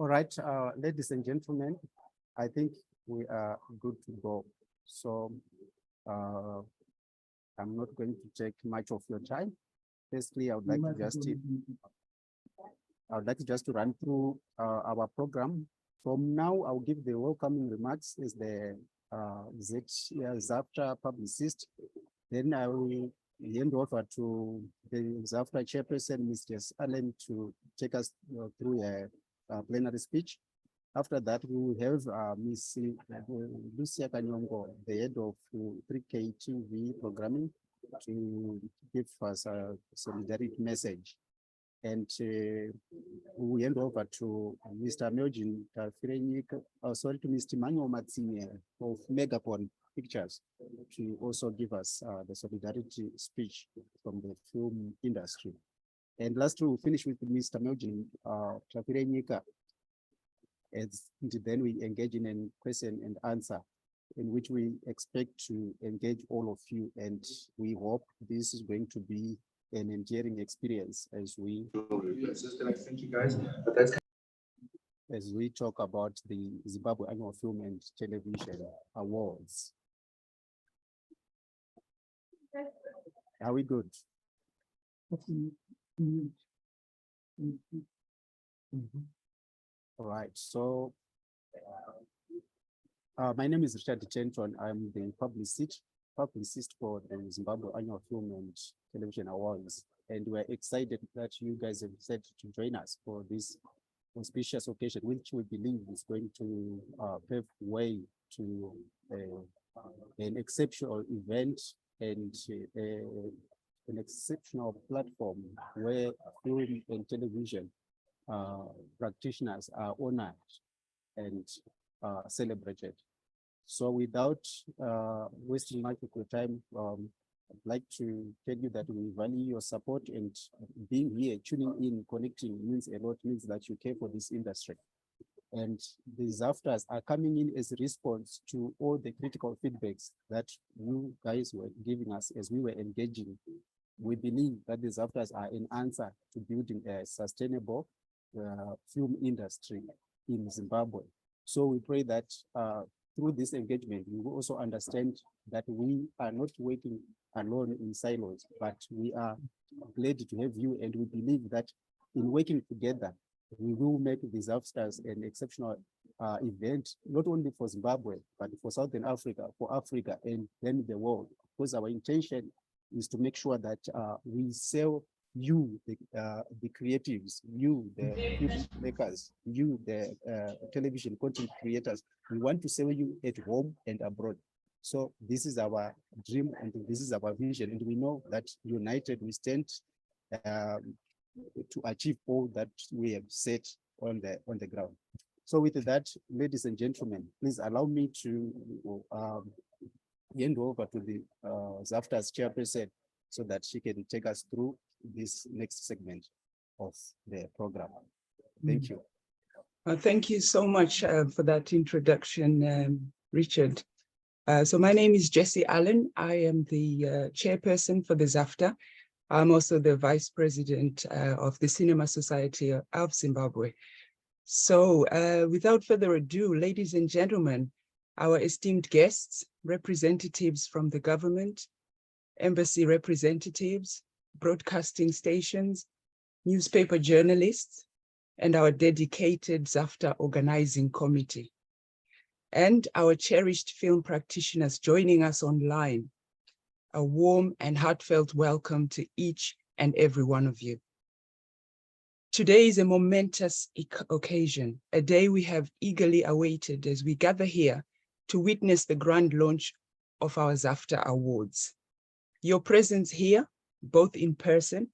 All right, ladies and gentlemen, I think we are good to go. So I'm not going to take much of your time. Firstly, I would like just to run through our program. From now, I'll give the welcoming remarks as the ZAFTA publicist. Then I will hand over to the ZAFTA chairperson, Mr. Allen, to take us through a plenary speech. After that, we will have Ms. Lucia Kanyongo, the head of 3K TV programming, to give us a solidarity message. And we hand over to Mr. Melvin to Mr. Manuel Matsine of Megapon Pictures to also give us the solidarity speech from the film industry. And lastly, we'll finish with Mr. Melvin Tafirenyika. And then we engage in a question and answer in which we expect to engage all of you. And we hope this is going to be an endearing experience as we thank you guys. As we talk about the Zimbabwe Annual Film and Television Awards. Are we good? All right, so my name is Richard Chenton. I'm the publicist for the Zimbabwe Annual Film and Television Awards. And we're excited that you guys have decided to join us for this auspicious occasion, which we believe is going to pave way to an exceptional event and an exceptional platform where film and television practitioners are honored and celebrated. So without wasting much of your time, I'd like to tell you that we value your support, and being here, tuning in, connecting means a lot, means that you care for this industry. And the ZAFTAs are coming in as a response to all the critical feedbacks that you guys were giving us as we were engaging. We believe that the ZAFTAs are an answer to building a sustainable film industry in Zimbabwe. So we pray that through this engagement, we will also understand that we are not working alone in silos, but we are glad to have you, and we believe that in working together, we will make the ZAFTAs an exceptional event, not only for Zimbabwe, but for Southern Africa, for Africa, and then the world, because our intention is to make sure that we sell you, the creatives, you, the film makers, you, the television content creators. We want to sell you at home and abroad. So this is our dream and this is our vision. And we know that united we stand to achieve all that we have set on the ground. So with that, ladies and gentlemen, please allow me to hand over to the ZAFTA's chairperson so that she can take us through this next segment of the program. Thank you. Thank you so much for that introduction, Richard. So my name is Jessie Allen. I am the chairperson for the ZAFTA. I'm also the vice president of the Cinema Society of Zimbabwe. So without further ado, ladies and gentlemen, our esteemed guests, representatives from the government, embassy representatives, broadcasting stations, newspaper journalists, and our dedicated ZAFTA organizing committee, and our cherished film practitioners joining us online. A warm and heartfelt welcome to each and every one of you. Today is a momentous occasion, a day we have eagerly awaited as we gather here to witness the grand launch of our ZAFTA Awards. Your presence here, both in person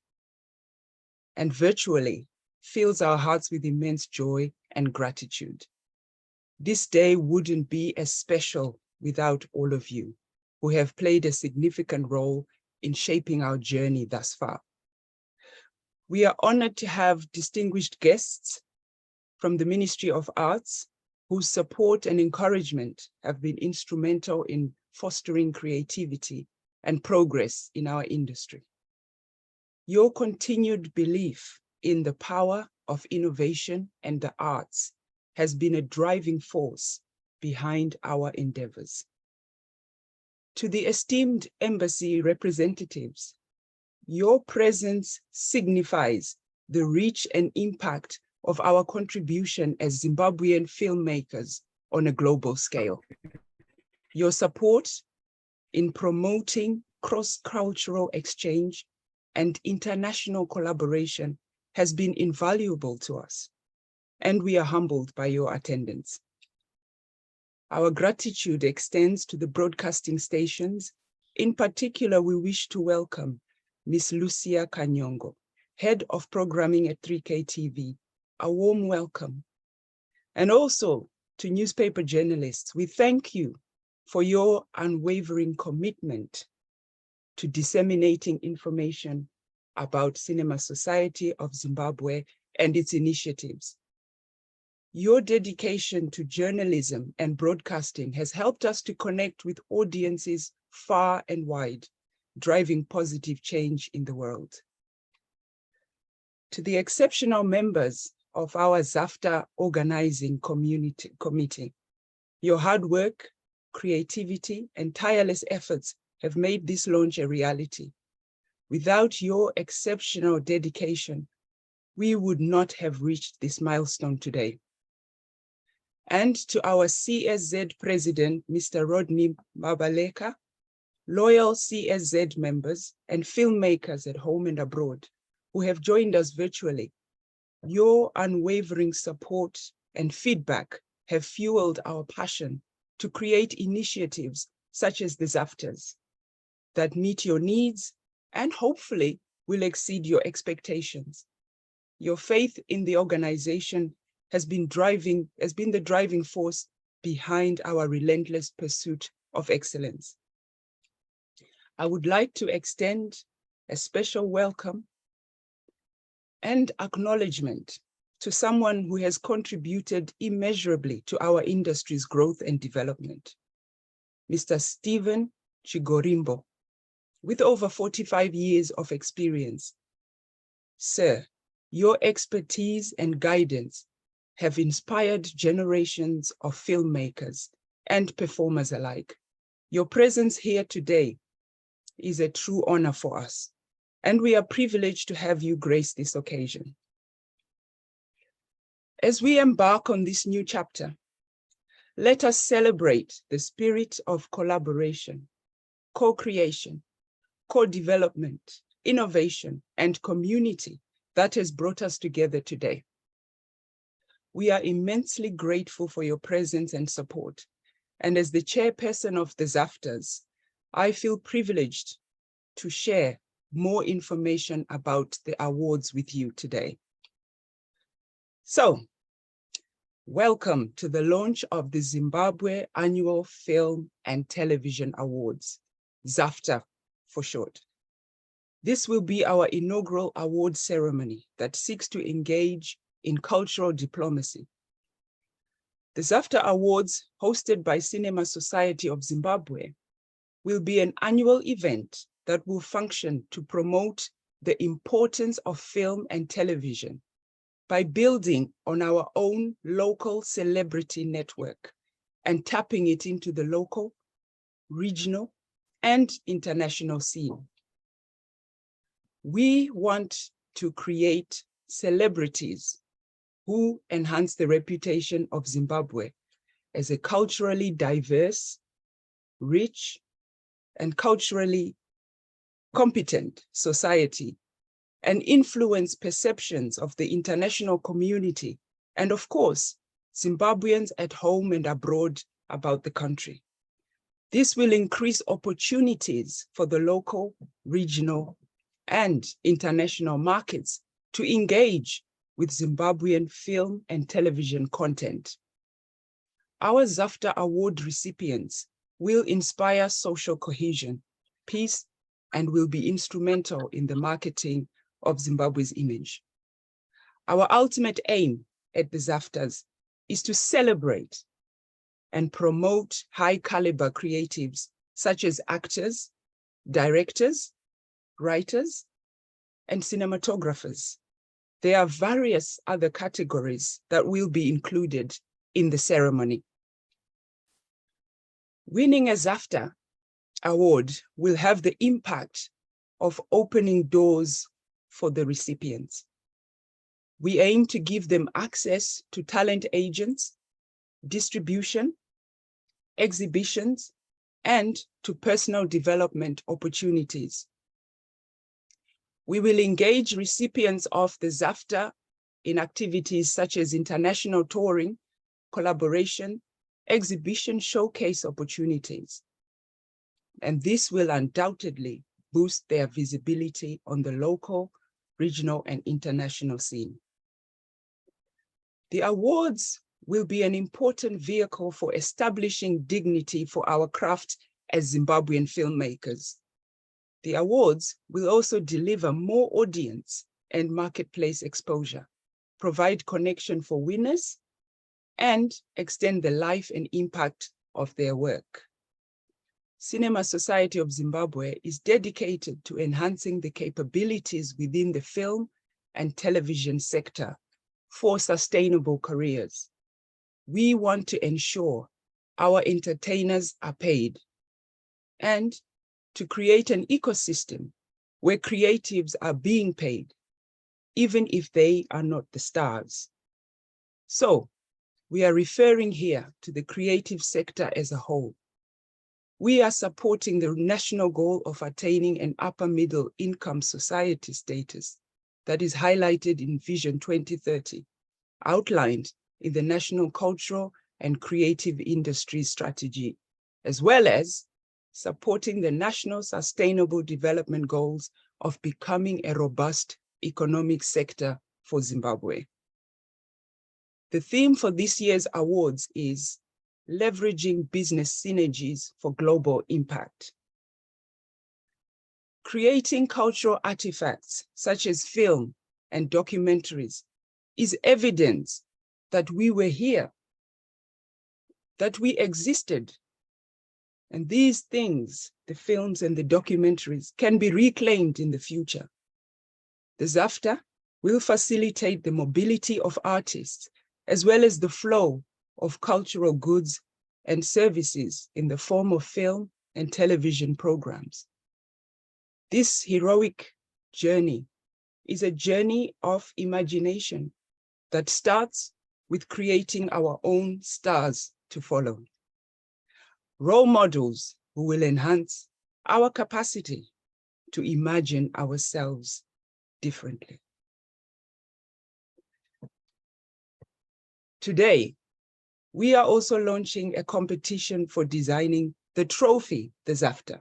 and virtually, fills our hearts with immense joy and gratitude. This day wouldn't be as special without all of you, who have played a significant role in shaping our journey thus far. We are honored to have distinguished guests from the Ministry of Arts, whose support and encouragement have been instrumental in fostering creativity and progress in our industry. Your continued belief in the power of innovation and the arts has been a driving force behind our endeavors. To the esteemed embassy representatives, your presence signifies the reach and impact of our contribution as Zimbabwean filmmakers on a global scale. Your support in promoting cross-cultural exchange and international collaboration has been invaluable to us, and we are humbled by your attendance. Our gratitude extends to the broadcasting stations. In particular, we wish to welcome Ms. Lucia Kanyongo, Head of Programming at 3K TV. A warm welcome. And also to newspaper journalists, we thank you for your unwavering commitment to disseminating information about Cinema Society of Zimbabwe and its initiatives. Your dedication to journalism and broadcasting has helped us to connect with audiences far and wide, driving positive change in the world. To the exceptional members of our ZAFTA organizing committee, your hard work, creativity, and tireless efforts have made this launch a reality. Without your exceptional dedication, we would not have reached this milestone today. And to our CSZ President, Mr. Rodney Mabaleka, loyal CSZ members and filmmakers at home and abroad who have joined us virtually, your unwavering support and feedback have fueled our passion to create initiatives such as the ZAFTAs that meet your needs and hopefully will exceed your expectations. Your faith in the organization has been the driving force behind our relentless pursuit of excellence. I would like to extend a special welcome and acknowledgement to someone who has contributed immeasurably to our industry's growth and development, Mr. Stephen Chigorimbo, with over 45 years of experience. Sir, your expertise and guidance have inspired generations of filmmakers and performers alike. Your presence here today is a true honor for us, and we are privileged to have you grace this occasion. As we embark on this new chapter, let us celebrate the spirit of collaboration, co-creation, co-development, innovation, and community that has brought us together today. We are immensely grateful for your presence and support. And as the chairperson of the ZAFTAs, I feel privileged to share more information about the awards with you today. So, welcome to the launch of the Zimbabwe Annual Film and Television Awards, ZAFTA for short. This will be our inaugural award ceremony that seeks to engage in cultural diplomacy. The ZAFTA Awards, hosted by Cinema Society of Zimbabwe, will be an annual event that will function to promote the importance of film and television by building on our own local celebrity network and tapping it into the local, regional, and international scene. We want to create celebrities who enhance the reputation of Zimbabwe as a culturally diverse, rich, and culturally competent society, and influence perceptions of the international community, and of course, Zimbabweans at home and abroad about the country. This will increase opportunities for the local, regional, and international markets to engage with Zimbabwean film and television content. Our ZAFTA Award recipients will inspire social cohesion, peace, and will be instrumental in the marketing of Zimbabwe's image. Our ultimate aim at the ZAFTAs is to celebrate and promote high caliber creatives such as actors, directors, writers, and cinematographers. There are various other categories that will be included in the ceremony. Winning a ZAFTA award will have the impact of opening doors for the recipients. We aim to give them access to talent agents, distribution, exhibitions, and to personal development opportunities. We will engage recipients of the ZAFTA in activities such as international touring, collaboration, exhibition showcase opportunities. And this will undoubtedly boost their visibility on the local, regional, and international scene. The awards will be an important vehicle for establishing dignity for our craft as Zimbabwean filmmakers. The awards will also deliver more audience and marketplace exposure, provide connection for winners, and extend the life and impact of their work. Cinema Society of Zimbabwe is dedicated to enhancing the capabilities within the film and television sector for sustainable careers. We want to ensure our entertainers are paid and to create an ecosystem where creatives are being paid, even if they are not the stars. So we are referring here to the creative sector as a whole. We are supporting the national goal of attaining an upper middle income society status that is highlighted in Vision 2030, outlined in the National Cultural and Creative Industry Strategy, as well as supporting the National Sustainable Development Goals of becoming a robust economic sector for Zimbabwe. The theme for this year's awards is leveraging business synergies for global impact. Creating cultural artifacts such as film and documentaries is evidence that we were here, that we existed. And these things, the films and the documentaries, can be reclaimed in the future. The ZAFTA will facilitate the mobility of artists, as well as the flow of cultural goods and services in the form of film and television programs. This heroic journey is a journey of imagination that starts with creating our own stars to follow. Role models who will enhance our capacity to imagine ourselves differently. Today, we are also launching a competition for designing the trophy, the ZAFTA.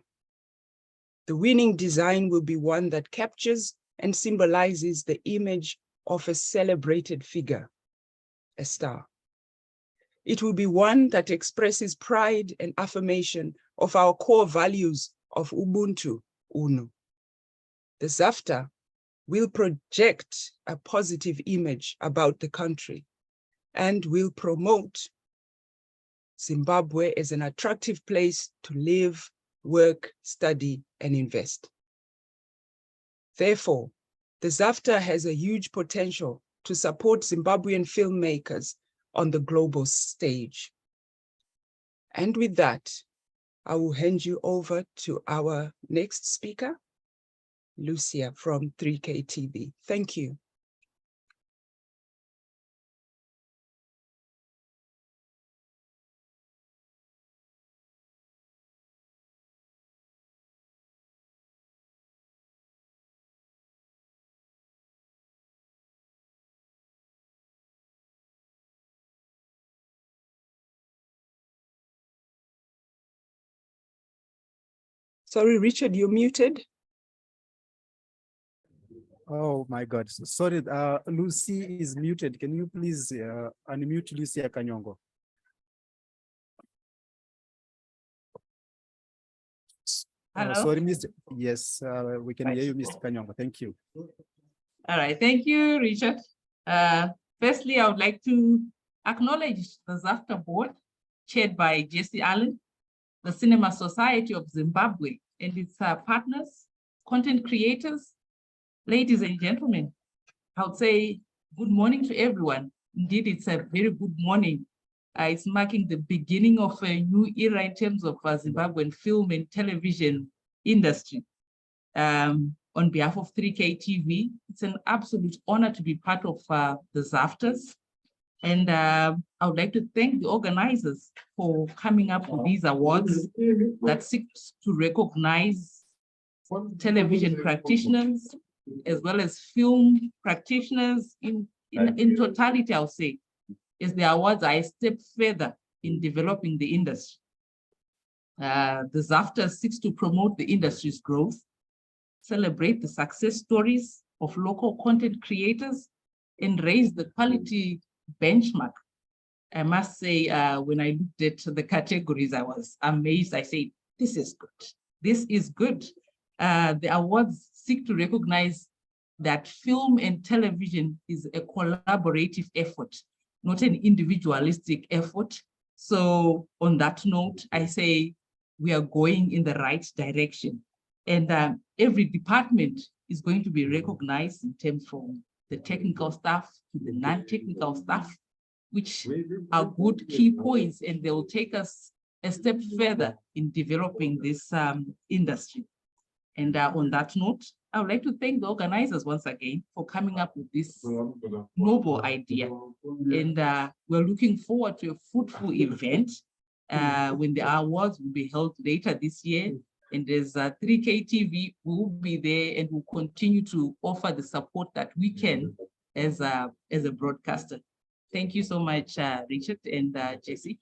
The winning design will be one that captures and symbolizes the image of a celebrated figure, a star. It will be one that expresses pride and affirmation of our core values of Ubuntu, UNO. The ZAFTA will project a positive image about the country and will promote Zimbabwe as an attractive place to live, work, study, and invest. Therefore, the ZAFTA has a huge potential to support Zimbabwean filmmakers on the global stage. And with that, I will hand you over to our next speaker, Lucia from 3K TV. Thank you. Sorry, Richard, you're muted. Oh my God. Sorry, Lucy is muted. Can you please unmute Lucia Kanyongo? Hello. Sorry, Mr. Yes, we can hear you, Mr. Kanyongo. Thank you. All right. Thank you, Richard. Firstly, I would like to acknowledge the ZAFTA board chaired by Jesse Allen, the Cinema Society of Zimbabwe and its partners, content creators. Ladies and gentlemen, I would say good morning to everyone. Indeed, it's a very good morning It's marking the beginning of a new era in terms of Zimbabwean film and television industry. On behalf of 3K TV, it's an absolute honor to be part of the ZAFTAs. And I would like to thank the organizers for coming up with these awards that seek to recognize television practitioners as well as film practitioners in totality, I'll say, as the awards are a step further in developing the industry. The ZAFTA seeks to promote the industry's growth, celebrate the success stories of local content creators, and raise the quality benchmark. I must say, when I looked at the categories, I was amazed. I said, this is good. This is good. The awards seek to recognize that film and television is a collaborative effort, not an individualistic effort. So on that note, I say we are going in the right direction. And every department is going to be recognized in terms from the technical staff to the non-technical staff, which are good key points, and they will take us a step further in developing this industry. And on that note, I would like to thank the organizers once again for coming up with this noble idea. And we're looking forward to a fruitful event when the awards will be held later this year. And as 3K TV, we will be there and will continue to offer the support that we can as a broadcaster. Thank you so much, Richard and Jesse.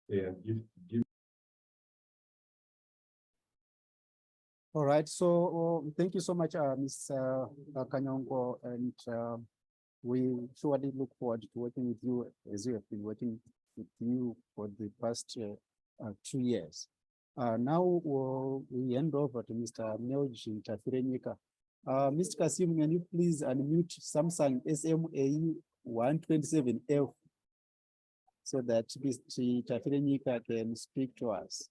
Yeah. All right, so thank you so much, Ms. Kanyongo, and we surely look forward to working with you as we have been working with you for the past 2 years. Now we hand over to Mr. Melvin Tafirenyika. Mr. Kasim, can you please unmute Samsung SMA 127F so that Mr. Tafirenyika can speak to us?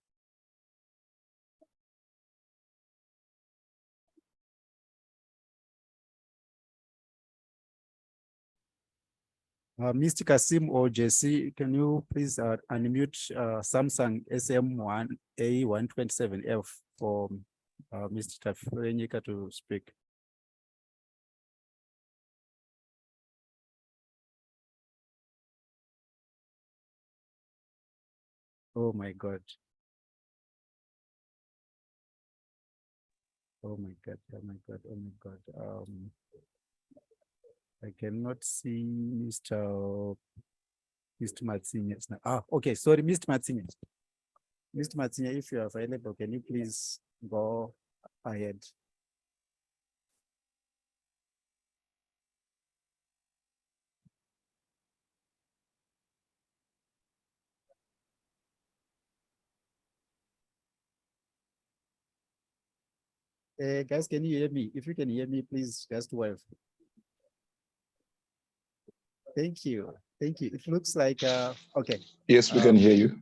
Mr. Kasim or Jesse, can you please unmute Samsung SM1A127F for Mr. Tafirenyika to speak? Oh my God. Oh my God, oh my God, oh my God. I cannot see Mr. Matsinya. Okay, sorry, Mr. Matsinya. Mr. Matsinya, if you are available, can you please go ahead? Guys, can you hear me? If you can hear me, please just wave. Thank you. Thank you. It looks like, okay. Yes, we can hear you.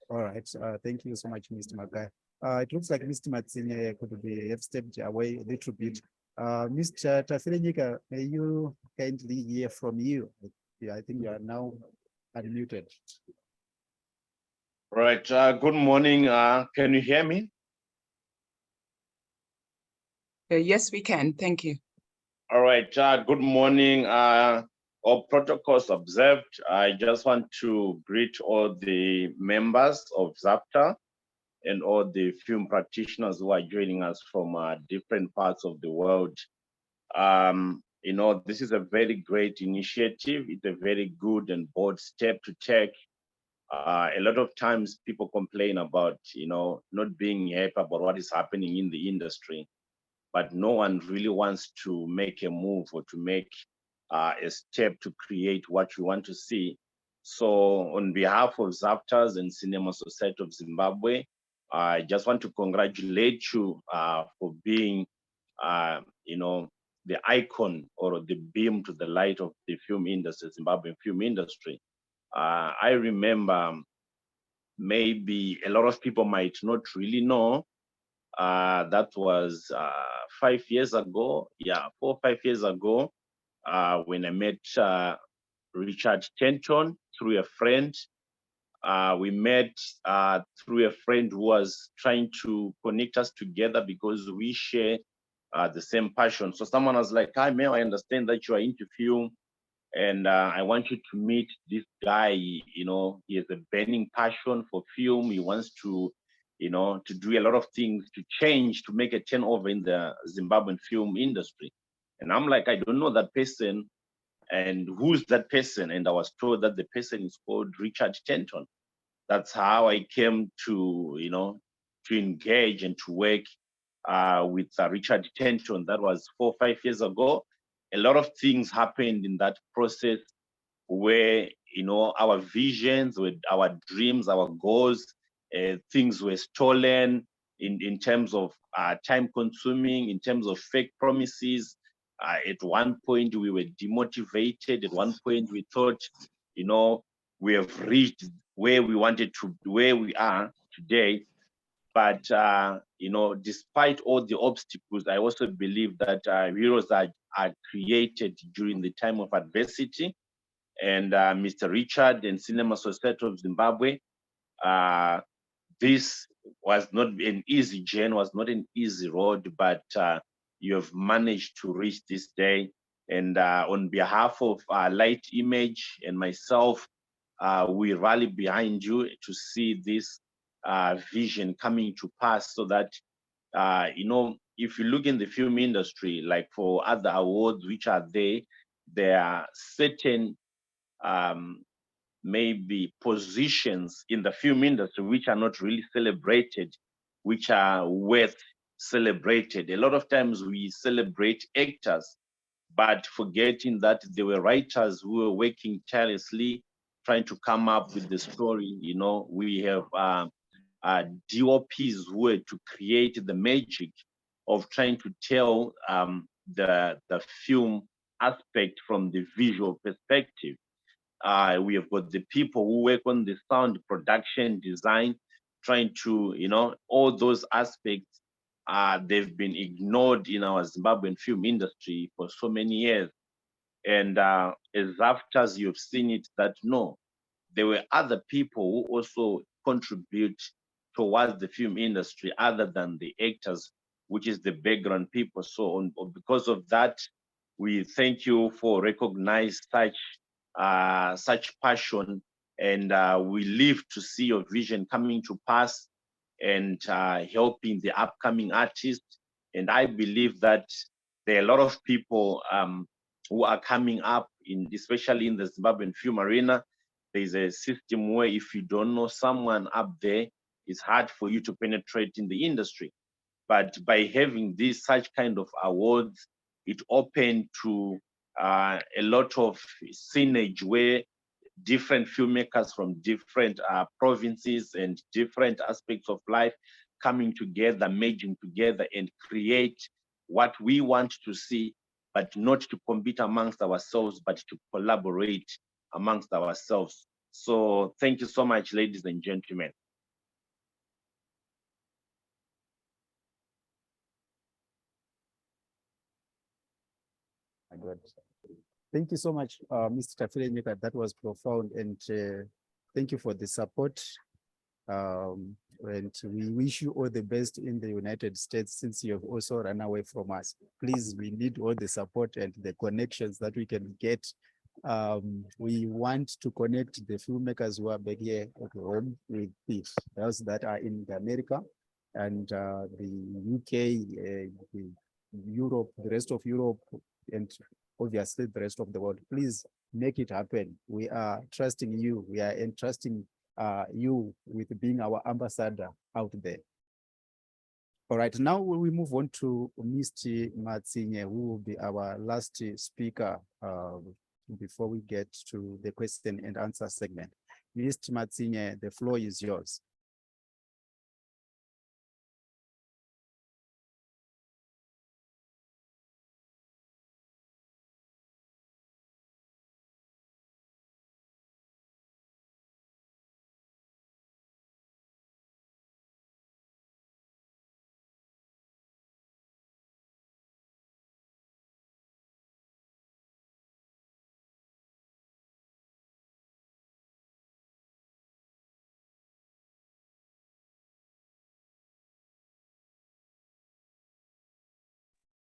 All right. Thank you so much, Mr. Magai. It looks like Mr. Matsinya could have stepped away a little bit. Mr. Tafirenyika, may you kindly hear from you? I think you are now unmuted. Right. Good morning. Can you hear me? Yes, we can. Thank you. All right. Good morning. All protocols observed. I just want to greet all the members of ZAFTA and all the film practitioners who are joining us from different parts of the world. You know, this is a very great initiative. It's a very good and bold step to take. A lot of times people complain about, you know, not being happy about what is happening in the industry, but no one really wants to make a move or to make a step to create what you want to see. So on behalf of ZAFTAs and Cinema Society of Zimbabwe, I just want to congratulate you for being, you know, the icon or the beam to the light of the film industry, Zimbabwean film industry. I remember maybe a lot of people might not really know that was 5 years ago. Yeah, 4 or 5 years ago, when I met Richard Tenton through a friend. We met through a friend who was trying to connect us together because we share the same passion. So someone was like, "Hi, man, I understand that you are into film, and I want you to meet this guy. You know, he has a burning passion for film. He wants to, you know, to do a lot of things to change, to make a turnover in the Zimbabwean film industry." And I'm like, "I don't know that person. And who's that person?" And I was told that the person is called Richard Tenton. That's how I came to, you know, to engage and to work with Richard Tenton. That was 4 or 5 years ago. A lot of things happened in that process where, you know, our visions, with our dreams, our goals, things were stolen in terms of time consuming, in terms of fake promises. At one point, we were demotivated. At one point, we thought, you know, we have reached where we wanted to, where we are today. But, you know, despite all the obstacles, I also believe that heroes are created during the time of adversity. And Mr. Richard and Cinema Society of Zimbabwe, this was not an easy journey, was not an easy road, but you have managed to reach this day. And on behalf of Light Image and myself, we rally behind you to see this vision coming to pass, so that, you know, if you look in the film industry, like for other awards which are there are certain maybe positions in the film industry which are not really celebrated, which are worth celebrated. A lot of times we celebrate actors, but forgetting that there were writers who were working tirelessly, trying to come up with the story. You know, we have DOPs who were to create the magic of trying to tell the film aspect from the visual perspective. We have got the people who work on the sound production design, trying to, you know, all those aspects, they've been ignored in our Zimbabwean film industry for so many years. And as ZAFTAs, you've seen it, that no, there were other people who also contribute towards the film industry other than the actors, which is the background people. So because of that, we thank you for recognizing such passion, and we live to see your vision coming to pass, and helping the upcoming artists. And I believe that there are a lot of people who are coming up, especially in the Zimbabwean film arena. There's a system where if you don't know someone up there, it's hard for you to penetrate in the industry. But by having such kind of awards, it opened to a lot of synergy where different filmmakers from different provinces and different aspects of life coming together, merging together, and create what we want to see, but not to compete amongst ourselves, but to collaborate amongst ourselves. So thank you so much, ladies and gentlemen. My God. Thank you so much, Mr. Tafilenyika. That was profound, and thank you for the support. And we wish you all the best in the United States, since you have also run away from us. Please, we need all the support and the connections that we can get. We want to connect the filmmakers who are back here at home with those that are in America and the UK, Europe, the rest of Europe, and obviously the rest of the world. Please make it happen. We are trusting you. We are entrusting you with being our ambassador out there. All right, now we move on to Mr. Matsinye, who will be our last speaker before we get to the question and answer segment. Mr. Matsinye, the floor is yours.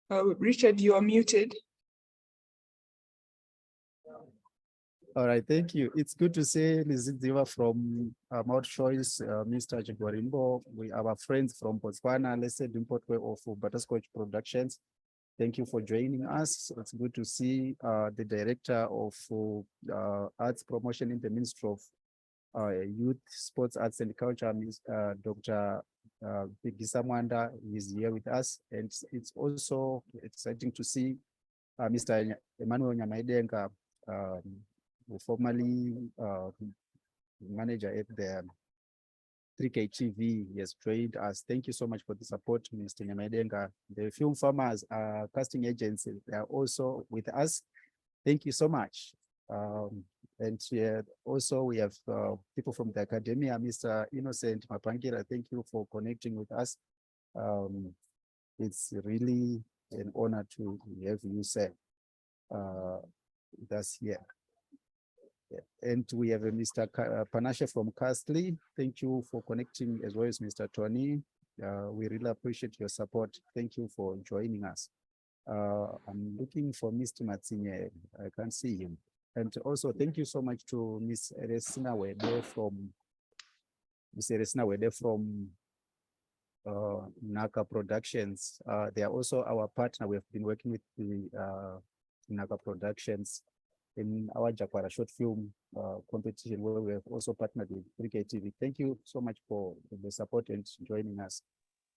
Richard, you are muted. All right, thank you. It's good to see Lizidziwa from Mount Choice, Mr. Jigwarimbo. We are our friends from Botswana, let's say Dimpotwe of Butterscotch Productions. Thank you for joining us. It's good to see the Director of Arts Promotion in the Ministry of Youth, Sports, Arts and Culture, Dr. Bigisa Mwanda is here with us. And it's also exciting to see Mr. Emmanuel Nyamaidenga, formerly manager at the 3K TV. He has joined us. Thank you so much for the support, Mr. Nyamaidenga. The Film Farmers casting agency, they are also with us. Thank you so much. And also we have people from the academia, Mr. Innocent Mapangira. Thank you for connecting with us. It's really an honor to have you, sir, with us here. And we have a Mr. Panashe from Castley. Thank you for connecting, as well as Mr. Tony. We really appreciate your support. Thank you for joining us. I'm looking for Mr. Matsinye. I can't see him. And also thank you so much to Ms. Eresina Wede from Naka Productions. They are also our partner. We have been working with the Naka Productions in our Jakwara short film competition, where we have also partnered with 3K TV. Thank you so much for the support and joining us.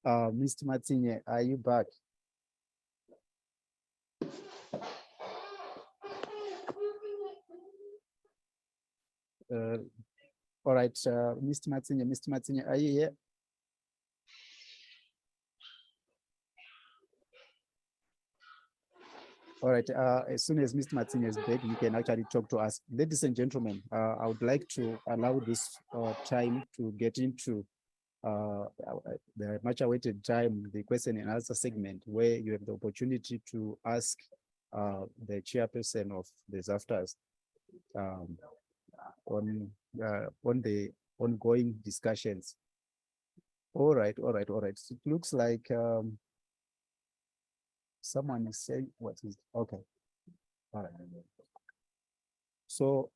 Mr. Matsinye, are you back? All right, Mr. Matsinye, are you here? All right, as soon as Mr. Matsinye is back, you can actually talk to us. Ladies and gentlemen, I would like to allow this time to get into the much awaited time, the question and answer segment, where you have the opportunity to ask the chairperson of the ZAFTAs on the ongoing discussions. All right. It looks like someone is saying what is okay. All right. So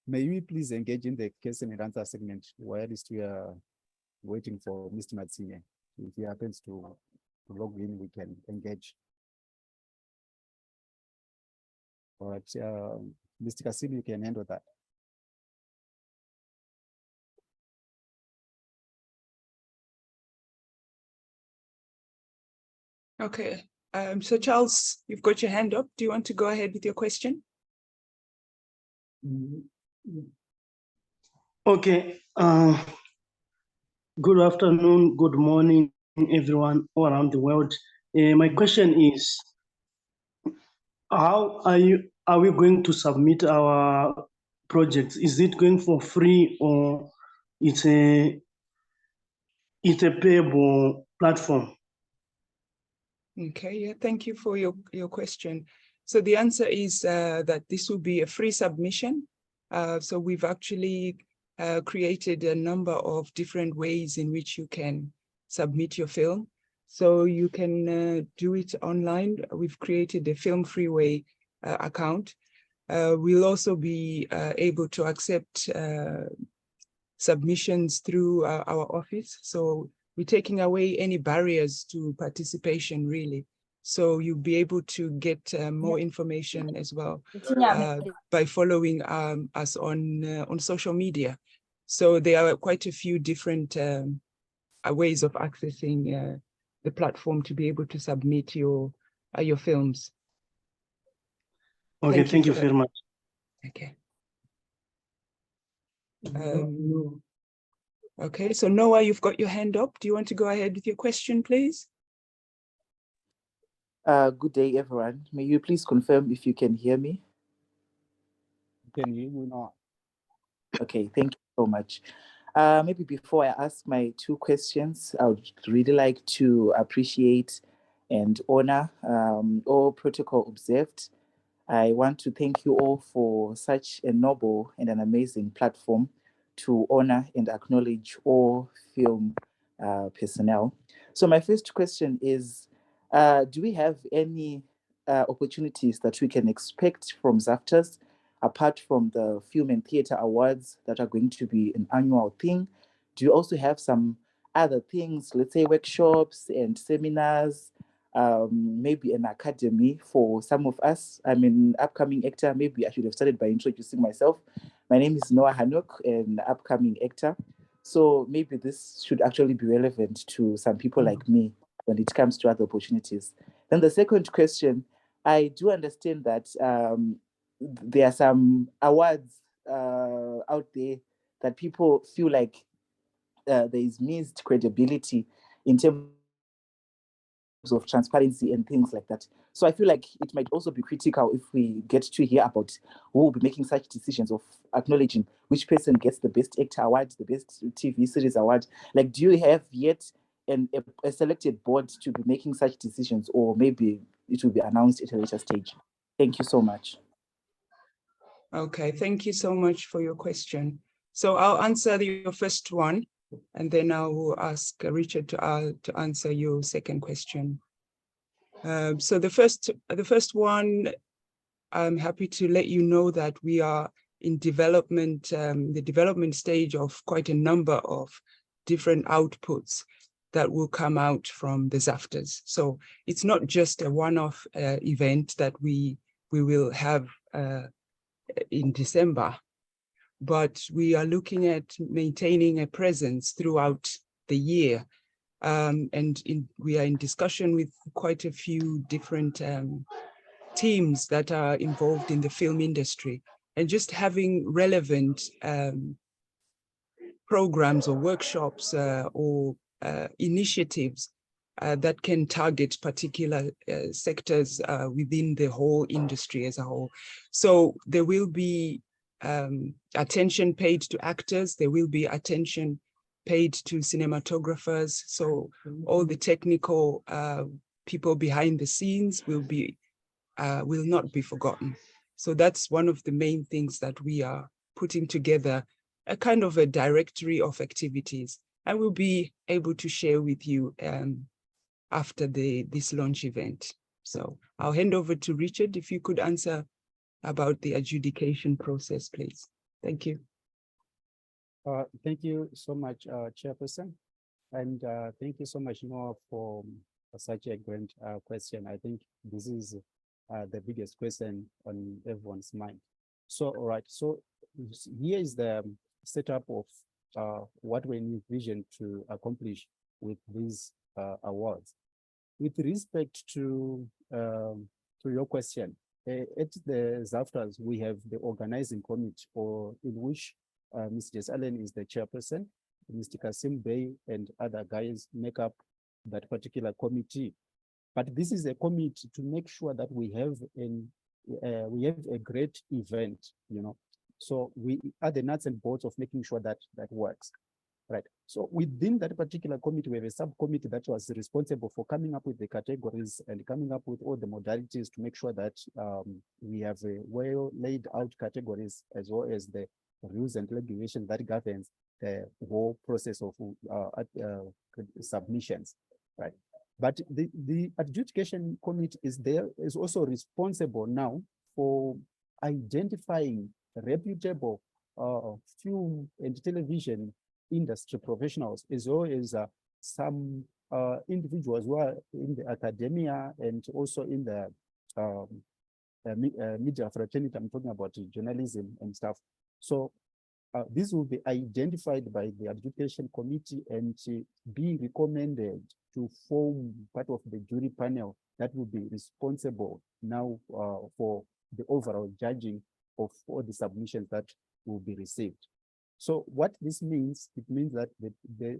may we please engage in the question and answer segment while we are waiting for Mr. Matsinye. If he happens to log in, we can engage. All right, Mr. Kasim, you can handle that. Okay, so Charles, you've got your hand up. Do you want to go ahead with your question? Okay, good afternoon, good morning, everyone all around the world. My question is, how are we going to submit our projects? Is it going for free, or it's a payable platform? Okay, yeah, thank you for your question. So the answer is that this will be a free submission. So we've actually created a number of different ways in which you can submit your film. So you can do it online. We've created a Film Freeway account. We'll also be able to accept submissions through our office. So we're taking away any barriers to participation, really. So you'll be able to get more information as well by following us on social media. So there are quite a few different ways of accessing the platform to be able to submit your films. Okay, thank you very much. Okay. Okay, so Noah, you've got your hand up. Do you want to go ahead with your question, please? Good day, everyone. May you please confirm if you can hear me? Can you not? Okay, thank you so much. Maybe before I ask my two questions, I would really like to appreciate and honor all protocol observed. I want to thank you all for such a noble and an amazing platform to honor and acknowledge all film personnel. So my first question is, do we have any opportunities that we can expect from ZAFTAs, apart from the Film and Theatre Awards that are going to be an annual thing? Do you also have some other things, let's say workshops and seminars, maybe an academy for some of us? I'm an upcoming actor. Maybe I should have started by introducing myself. My name is Noah Hanok, an upcoming actor. So maybe this should actually be relevant to some people like me when it comes to other opportunities. Then the second question, I do understand that there are some awards out there that people feel like there is missed credibility in terms of transparency and things like that. So I feel like it might also be critical if we get to hear about who will be making such decisions of acknowledging which person gets the best actor award, the best TV series award. Like, do you have yet a selected board to be making such decisions, or maybe it will be announced at a later stage? Thank you so much. Okay, thank you so much for your question. So I'll answer your first one, and then I will ask Richard to answer your second question. So the first one, I'm happy to let you know that we are in development, the development stage of quite a number of different outputs that will come out from the ZAFTAs. So it's not just a one-off event that we will have in December, but we are looking at maintaining a presence throughout the year. We are in discussion with quite a few different teams that are involved in the film industry, and just having relevant programs or workshops or initiatives that can target particular sectors within the whole industry as a whole. So there will be attention paid to actors, there will be attention paid to cinematographers. So all the technical people behind the scenes will not be forgotten. So that's one of the main things that we are putting together, a kind of a directory of activities, and we'll be able to share with you after this launch event. So I'll hand over to Richard, if you could answer about the adjudication process, please. Thank you. Thank you so much, Chairperson. And thank you so much, Noah, for such a great question. I think this is the biggest question on everyone's mind. So, all right, so here is the setup of what we envision to accomplish with these awards. With respect to your question, at the ZAFTAs, we have the organizing committee, in which Ms. Jess Allen is the chairperson, Mr. Kasim Bey and other guys make up that particular committee. But this is a committee to make sure that we have a great event, you know. So we are the nuts and bolts of making sure that that works. Right. So within that particular committee, we have a subcommittee that was responsible for coming up with the categories and coming up with all the modalities to make sure that we have a well laid out categories, as well as the rules and regulations that governs the whole process of submissions. Right. But the adjudication committee is also responsible now for identifying reputable film and television industry professionals, as well as some individuals who are in the academia and also in the media fraternity. I'm talking about journalism and stuff. So this will be identified by the adjudication committee and be recommended to form part of the jury panel that will be responsible now for the overall judging of all the submissions that will be received. So what this means, it means that the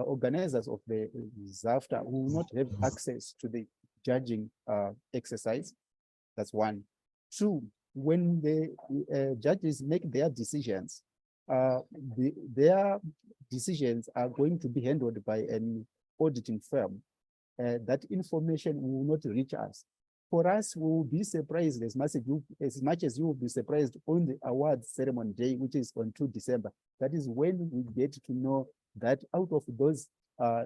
organizers of the ZAFTA will not have access to the judging exercise. That's one. Two, when the judges make their decisions, their decisions are going to be handled by an auditing firm. That information will not reach us. For us, we will be surprised as much as you will be surprised on the awards ceremony day, which is on 2 December. That is when we get to know that out of those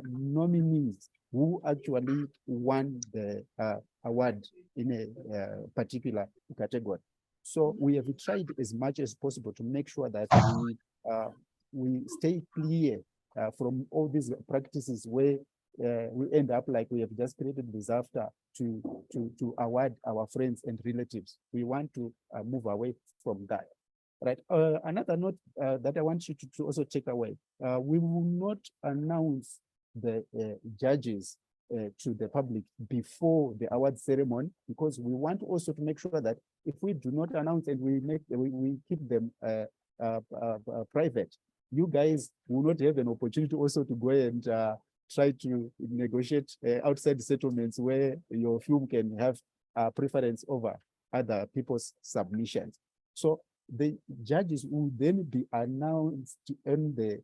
nominees who actually won the award in a particular category. So we have tried as much as possible to make sure that we stay clear from all these practices where we end up like we have just created this ZAFTA to award our friends and relatives. We want to move away from that. Right. Another note that I want you to also take away, we will not announce the judges to the public before the award ceremony, because we want also to make sure that if we do not announce and we keep them private, you guys will not have an opportunity also to go and try to negotiate outside settlements where your film can have preference over other people's submissions. So the judges will then be announced in the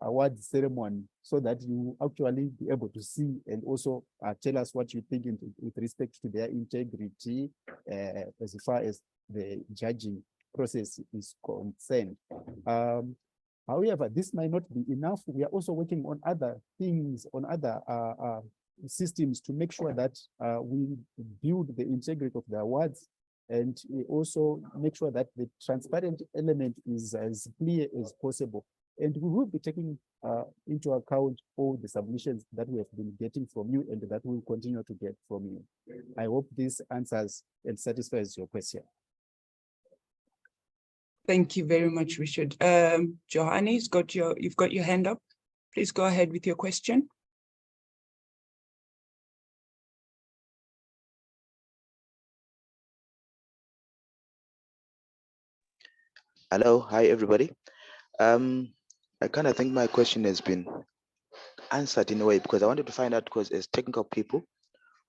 award ceremony, so that you actually be able to see and also tell us what you think with respect to their integrity as far as the judging process is concerned. However, this might not be enough. We are also working on other things, on other systems to make sure that we build the integrity of the awards, and we also make sure that the transparent element is as clear as possible. And we will be taking into account all the submissions that we have been getting from you and that we will continue to get from you. I hope this answers and satisfies your question. Thank you very much, Richard. Johannes, you've got your hand up. Please go ahead with your question. Hello, hi everybody. I kind of think my question has been answered in a way, because I wanted to find out, because as technical people,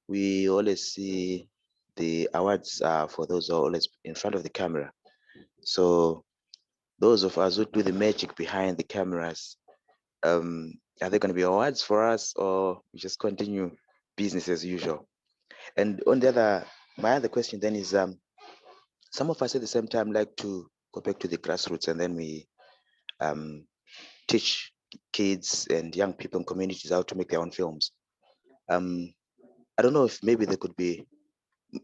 we always see the awards for those who are always in front of the camera. So those of us who do the magic behind the cameras, are there going to be awards for us, or we just continue business as usual? And on the other, my other question then is, some of us at the same time like to go back to the grassroots, and then we teach kids and young people in communities how to make their own films. I don't know if maybe there could be,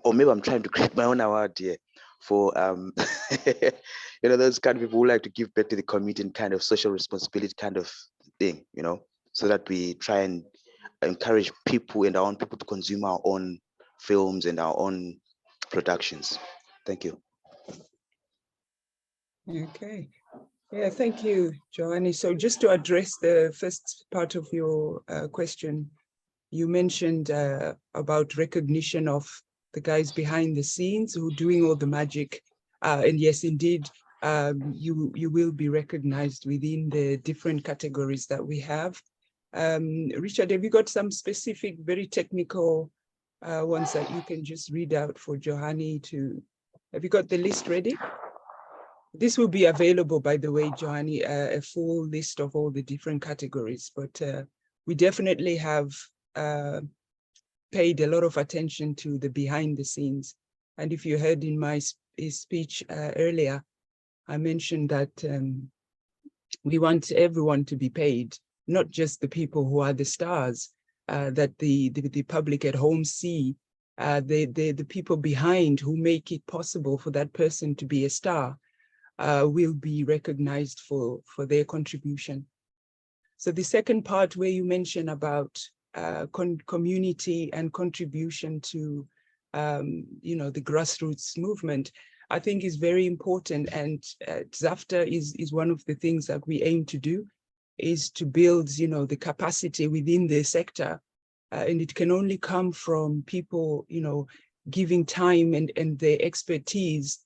or maybe I'm trying to create my own award here for you know, those kind of people who like to give back to the community and kind of social responsibility kind of thing, you know, so that we try and encourage people and our own people to consume our own films and our own productions. Thank you. Okay. Yeah, thank you, Johannes. So just to address the first part of your question, you mentioned about recognition of the guys behind the scenes who are doing all the magic. And yes, indeed, you will be recognized within the different categories that we have. Richard, have you got some specific, very technical ones that you can just read out for Johannes to, have you got the list ready? This will be available, by the way, Johannes, a full list of all the different categories, but we definitely have paid a lot of attention to the behind the scenes. And if you heard in my speech earlier, I mentioned that we want everyone to be paid, not just the people who are the stars that the public at home see, the people behind who make it possible for that person to be a star. Will be recognized for their contribution. So the second part where you mention about community and contribution to you know, the grassroots movement, I think is very important. And ZAFTA is one of the things that we aim to do, is to build, you know, the capacity within the sector. And it can only come from people, you know, giving time and their expertise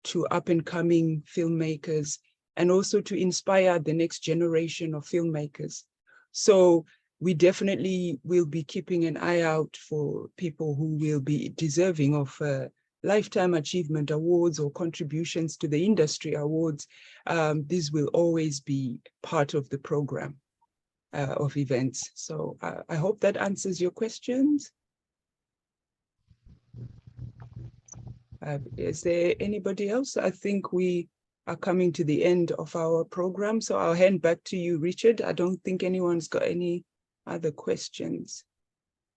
to up and coming filmmakers, and also to inspire the next generation of filmmakers. So we definitely will be keeping an eye out for people who will be deserving of Lifetime Achievement Awards or contributions to the industry awards. This will always be part of the program of events. So I hope that answers your questions. Is there anybody else? I think we are coming to the end of our program, so I'll hand back to you, Richard. I don't think anyone's got any other questions?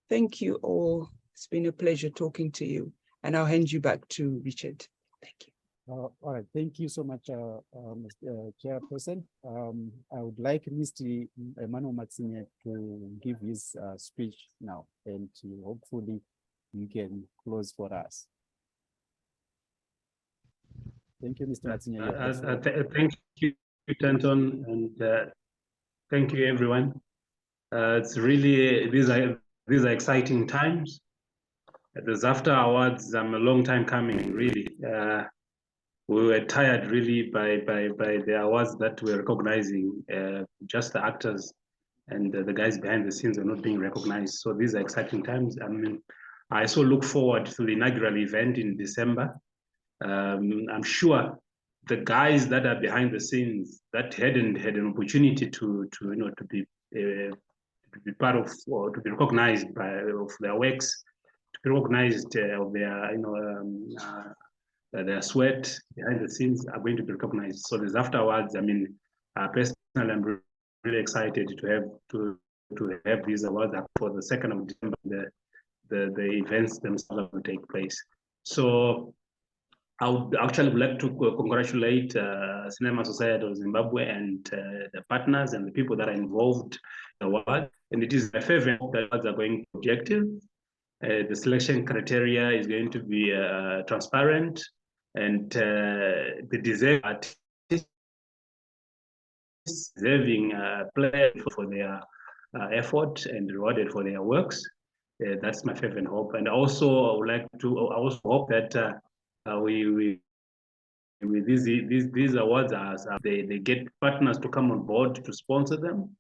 Thank you all. It's been a pleasure talking to you. And I'll hand you back to Richard. Thank you. All right, thank you so much, Mr. Chairperson. I would like Mr. Emmanuel Matsinye to give his speech now, and hopefully you can close for us. Thank you, Mr. Matsinye. Thank you, Tanton, and thank you, everyone. It's really, these are exciting times. The ZAFTA Awards, a long time coming, really. We were tired really by the awards that we're recognizing. Just the actors and the guys behind the scenes are not being recognized. So these are exciting times. I mean, I so look forward to the inaugural event in December. I'm sure the guys that are behind the scenes that hadn't had an opportunity to be part of, or to be recognized of their works, to be recognized of their their sweat behind the scenes are going to be recognized. So there's afterwards. I mean, personally, I'm really excited to have these awards for the 2nd of December. The events themselves will take place. So I would actually like to congratulate Cinema Society of Zimbabwe and the partners and the people that are involved in the award. And it is my favorite that awards are going to be objective. The selection criteria is going to be transparent, and the deserving play for their effort and rewarded for their works. That's my favorite hope. And also, I would like to also hope that with these awards, they get partners to come on board to sponsor them,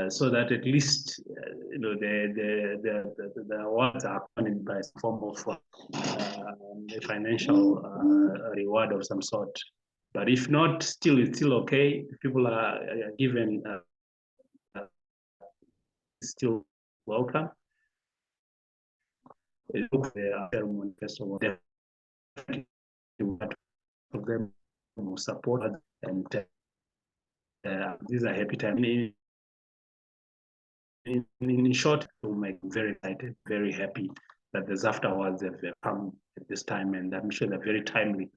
so that at least the awards are accompanied by some form of a financial reward of some sort. But if not, still it's still okay. People are given still welcome. The ceremony festival, of them will support, and these are happy times. In short, I'm very excited, very happy that the ZAFTA Awards have come at this time, and I'm sure they're very timely.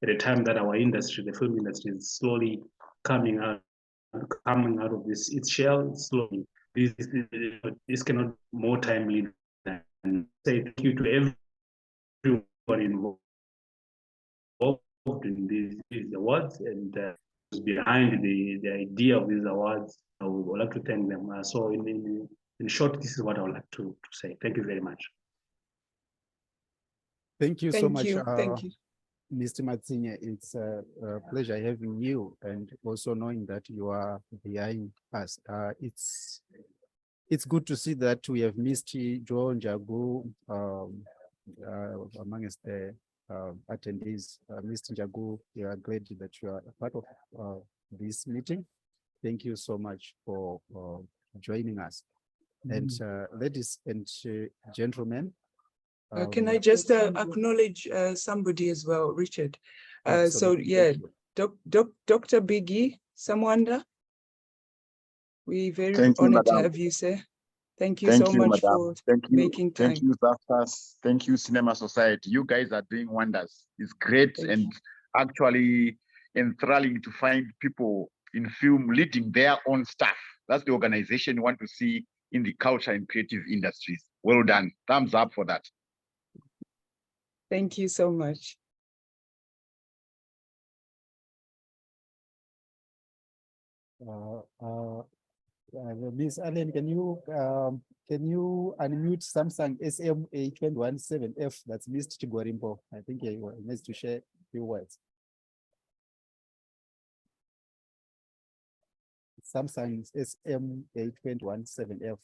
At a time that our industry, the film industry, is slowly coming out of its shell slowly. This cannot be more timely than say thank you to everyone involved in these awards, and behind the idea of these awards. I would like to thank them. So in short, this is what I would like to say. Thank you very much. Thank you so much. Thank you. Mr. Matsinye, it's a pleasure having you, and also knowing that you are behind us. It's good to see that we have Mr. Joe Njagu amongst the attendees. Mr. Njagu, we are glad that you are a part of this meeting. Thank you so much for joining us. And ladies and gentlemen, can I just acknowledge somebody as well, Richard? So yeah, Dr. Biggie Samwanda, we're very honored to have you, sir. Thank you so much for making time. Thank you, ZAFTAs. Thank you, Cinema Society. You guys are doing wonders. It's great and actually enthralling to find people in film leading their own staff. That's the organization you want to see in the culture and creative industries. Well done. Thumbs up for that. Thank you so much. Ms. Allen, can you unmute Samsung SMA217F? That's Mr. Chigwarimbo. I think he needs to share a few words. Samsung SMA217F.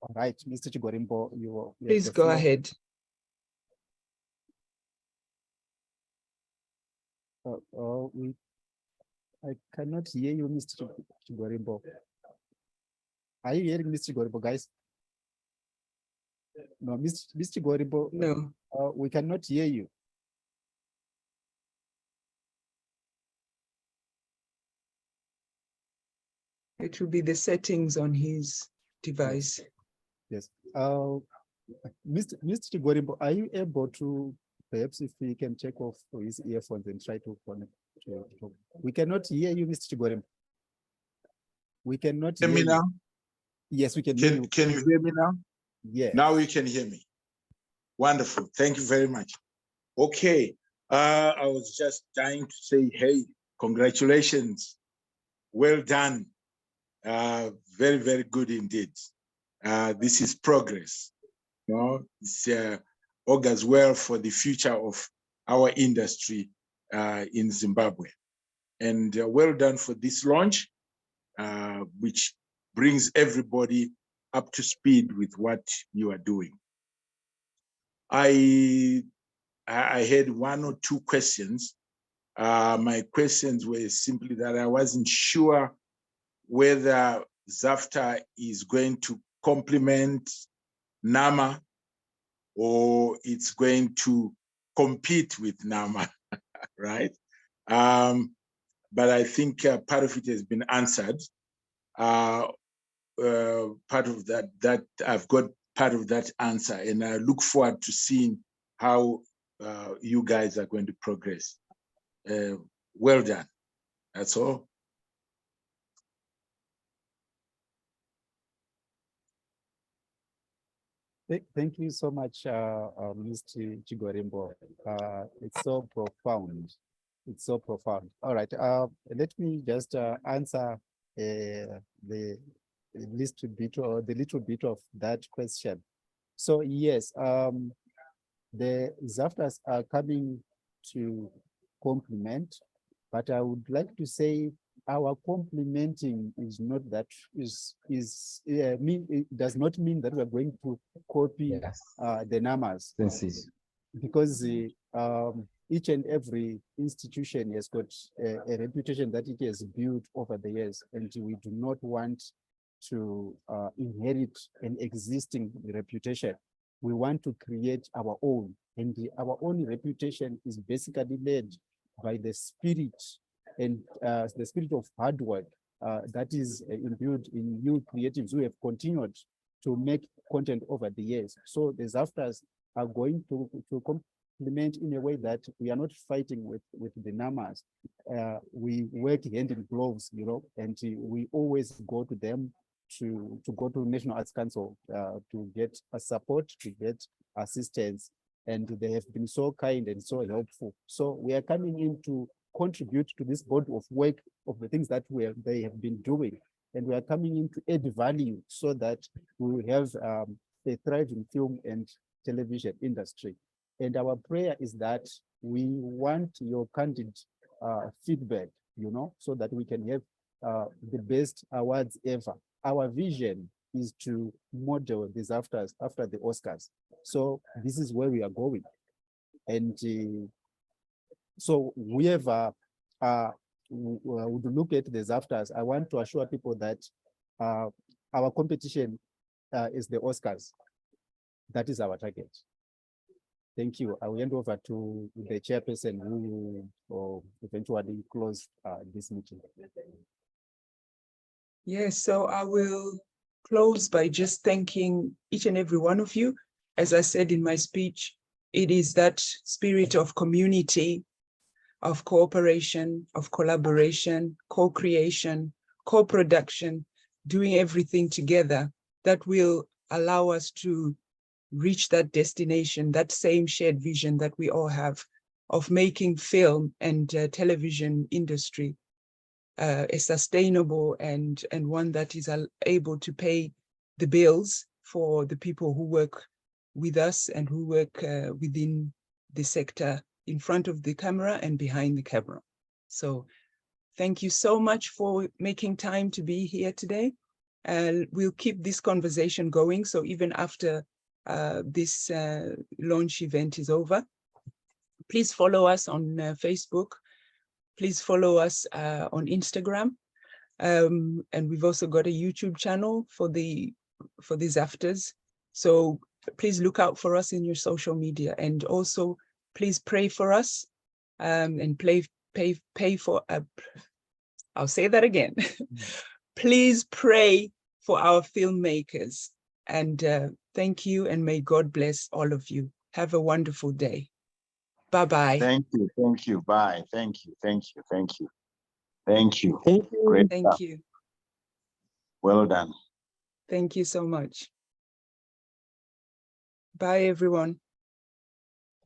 All right, Mr. Chigwarimbo, you please go ahead. I cannot hear you, Mr. Chigwarimbo. Are you hearing Mr. Chigwarimbo, guys? No, Mr. Chigwarimbo. No. We cannot hear you. It will be the settings on his device. Yes. Mr. Chigorimbo, are you able to, perhaps if we can check off his earphones and try to connect to talk? We cannot hear you, Mr. Chigorimbo. We cannot Hear me you. now? Yes, we can hear you. Can you hear me now? Yes. Now you can hear me. Wonderful. Thank you very much. Okay. I was just dying to say, hey, congratulations. Well done. Very, very good indeed. This is progress. You know, it's augurs well for the future of our industry in Zimbabwe. And well done for this launch, which brings everybody up to speed with what you are doing. I had one or two questions. My questions were simply that I wasn't sure whether ZAFTA is going to complement NAMA or it's going to compete with NAMA, right? But I think part of it has been answered. Part of that I've got part of that answer, and I look forward to seeing how you guys are going to progress. Well done. That's all. Thank you so much, Mr. Chigorimbo. It's so profound. It's so profound. All right. Let me just answer the little bit of that question. So yes, the ZAFTAs are coming to complement, but I would like to say our complementing is not that it does not mean that we're going to copy the numbers, because each and every institution has got a reputation that it has built over the years, and we do not want to inherit an existing reputation. We want to create our own, and our own reputation is basically led by the spirit and the spirit of hard work that is imbued in new creatives who have continued to make content over the years. So the ZAFTAs are going to complement in a way that we are not fighting with the numbers. We work hand in gloves, you know, and we always go to them to go to National Arts Council to get a support, to get assistance, and they have been so kind and so helpful. So we are coming in to contribute to this body of work of the things that they have been doing, and we are coming in to add value so that we will have a thriving film and television industry. And our prayer is that we want your candid feedback, you know, so that we can have the best awards ever. Our vision is to model these ZAFTAs after the Oscars. So this is where we are going. And so whoever would look at the ZAFTAs, I want to assure people that our competition is the Oscars. That is our target. Thank you. I will hand over to the chairperson who will eventually close this meeting. Yes, so I will close by just thanking each and every one of you. As I said in my speech, it is that spirit of community, of cooperation, of collaboration, co-creation, co-production, doing everything together that will allow us to reach that destination, that same shared vision that we all have of making film and television industry a sustainable and one that is able to pay the bills for the people who work with us and who work within the sector in front of the camera and behind the camera. So thank you so much for making time to be here today. We'll keep this conversation going. So even after this launch event is over, please follow us on Facebook. Please follow us on Instagram. And we've also got a YouTube channel for the ZAFTAs. So please look out for us in your social media, and also please pray for us and pay for, I'll say that again. please pray for our filmmakers. And thank you, and may God bless all of you. Have a wonderful day. Bye-bye. Thank you. Thank you. Bye. Thank you. Thank you. Thank you. Thank you. Thank you. Great Thank stuff. you. Well done. Thank you so much. Bye, everyone.